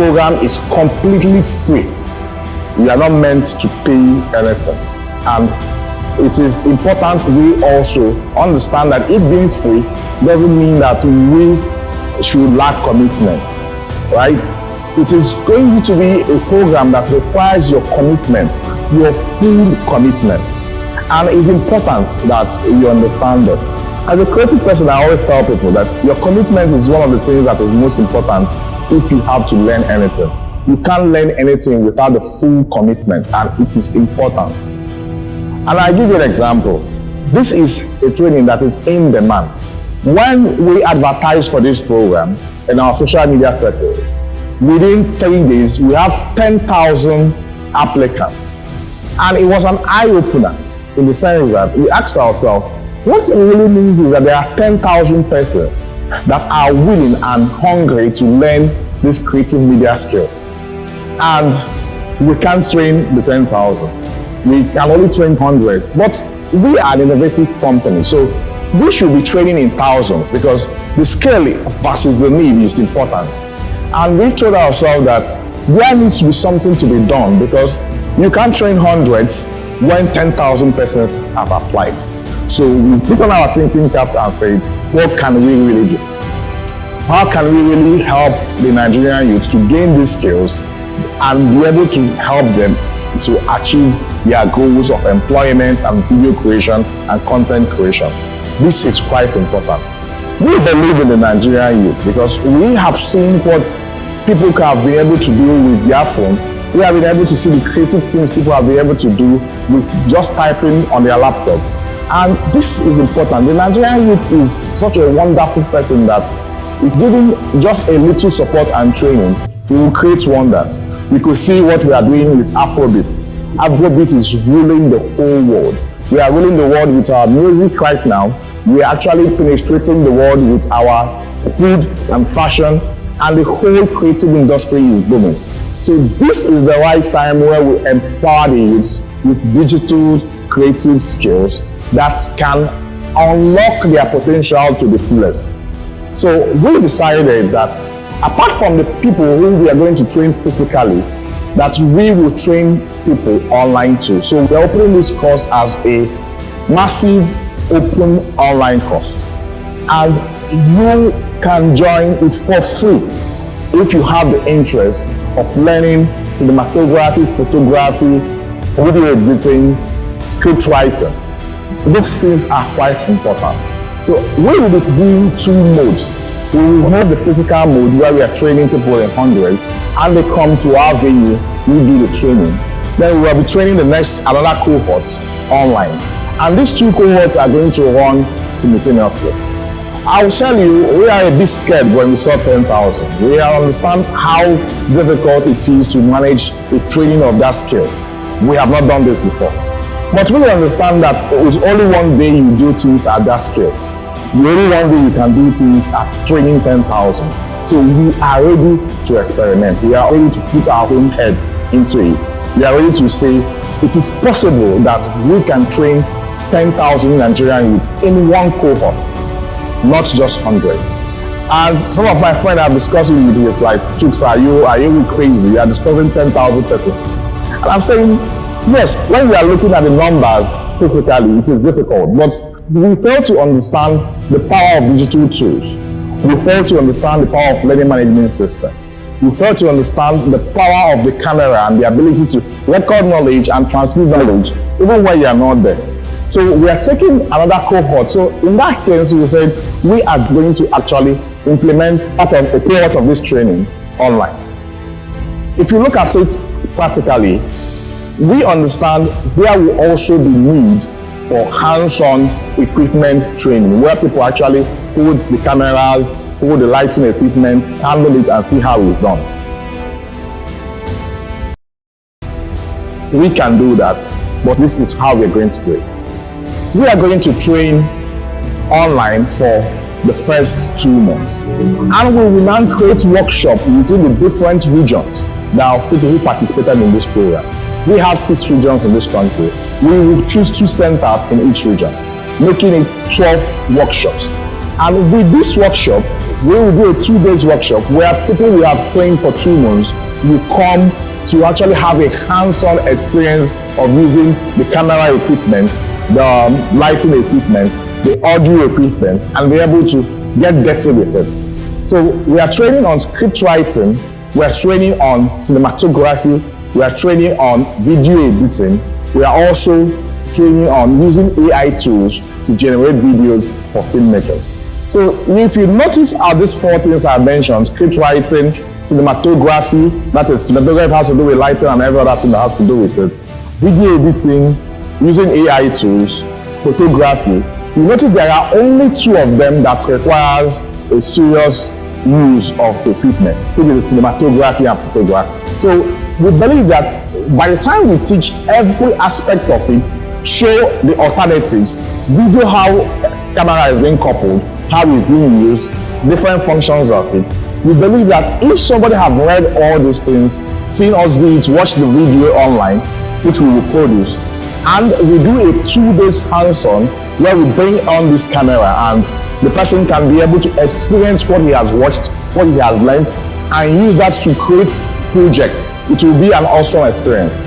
program is completely free. We are not meant to pay anything. And it is important we also understand that it being free doesn't mean that we should lack commitment, right? It is going to be a program that requires your commitment, your full commitment. And it's important that you understand this. As a creative person, I always tell people that your commitment is one of the things that is most important if you have to learn anything. You can't learn anything without the full commitment, and it is important. And I'll give you an example. This is a training that is in demand. When we advertise for this program in our social media circles, within 3 days, we have 10,000 applicants. And it was an eye-opener in the sense that we asked ourselves, what it really means is that there are 10,000 persons that are willing and hungry to learn this creative media skill. And we can't train the 10,000. We can only train hundreds. But we are an innovative company, so we should be training in thousands because the scale versus the need is important. And we told ourselves that there needs to be something to be done because you can't train hundreds when 10,000 persons have applied. So we put on our thinking cap and said, what can we really do? How can we really help the Nigerian youth to gain these skills and be able to help them to achieve their goals of employment and video creation and content creation? This is quite important. We believe in the Nigerian youth because we have seen what people have been able to do with their phone. We have been able to see the creative things people have been able to do with just typing on their laptop. And this is important. The Nigerian youth is such a wonderful person that if given just a little support and training, we will create wonders. We could see what we are doing with Afrobeat. Afrobeat is ruling the whole world. We are ruling the world with our music right now. We are actually penetrating the world with our food and fashion, and the whole creative industry is booming. So this is the right time where we empower the youths with digital creative skills that can unlock their potential to the fullest. So we decided that apart from the people who we are going to train physically, that we will train people online too. So we're opening this course as a massive open online course. And you can join it for free if you have the interest of learning cinematography, photography, video editing, script writing. These things are quite important. So we will be doing two modes. We will have the physical mode where we are training people in hundreds and they come to our venue, we do the training. Then we will be training the next another cohort online. And these two cohorts are going to run simultaneously. I will tell you, we are a bit scared when we saw 10,000. We understand how difficult it is to manage the training of that skill. We have not done this before. But we understand that it's only one day you do things at that scale. The only one way you can do things at training 10,000. So we are ready to experiment. We are ready to put our own head into it. We are ready to say it is possible that we can train 10,000 Nigerian youth in one cohort, not just 100. And some of my friends are discussing with me, it's like, Chooks, are you crazy? You are discussing 10,000 persons. And I'm saying, yes, when we are looking at the numbers physically, it is difficult, but we fail to understand the power of digital tools. We fail to understand the power of learning management systems. We fail to understand the power of the camera and the ability to record knowledge and transmit knowledge, even when you are not there. So we are taking another cohort. So in that case, we said we are going to actually implement part of a cohort of this training online. If you look at it practically, we understand there will also be need for hands-on equipment training where people actually hold the cameras, hold the lighting equipment, handle it and see how it's done. We can do that, but this is how we're going to do it. We are going to train online for the first 2 months. And we will now create workshops within the different regions that are people who participated in this program. We have 6 regions in this country. We will choose 2 centers in each region, making it 12 workshops. And with this workshop, we will do a 2-day workshop where people we have trained for 2 months will come to actually have a hands-on experience of using the camera equipment, the lighting equipment, the audio equipment, and be able to get dirty with it. So we are training on script writing, we are training on cinematography, we are training on video editing, we are also training on using AI tools to generate videos for filmmakers. So if you notice how these 4 things I mentioned, script writing, cinematography, that is cinematography has to do with lighting and every other thing that has to do with it, video editing, using AI tools, photography, you notice there are only 2 of them that requires a serious use of equipment, which is cinematography and photography. So we believe that by the time we teach every aspect of it, show the alternatives, video how camera is being coupled, how it's being used, different functions of it, we believe that if somebody have read all these things, seen us do it, watch the video online, which we will produce, and we do a 2 days hands-on where we bring on this camera and the person can be able to experience what he has watched, what he has learned, and use that to create projects. It will be an awesome experience.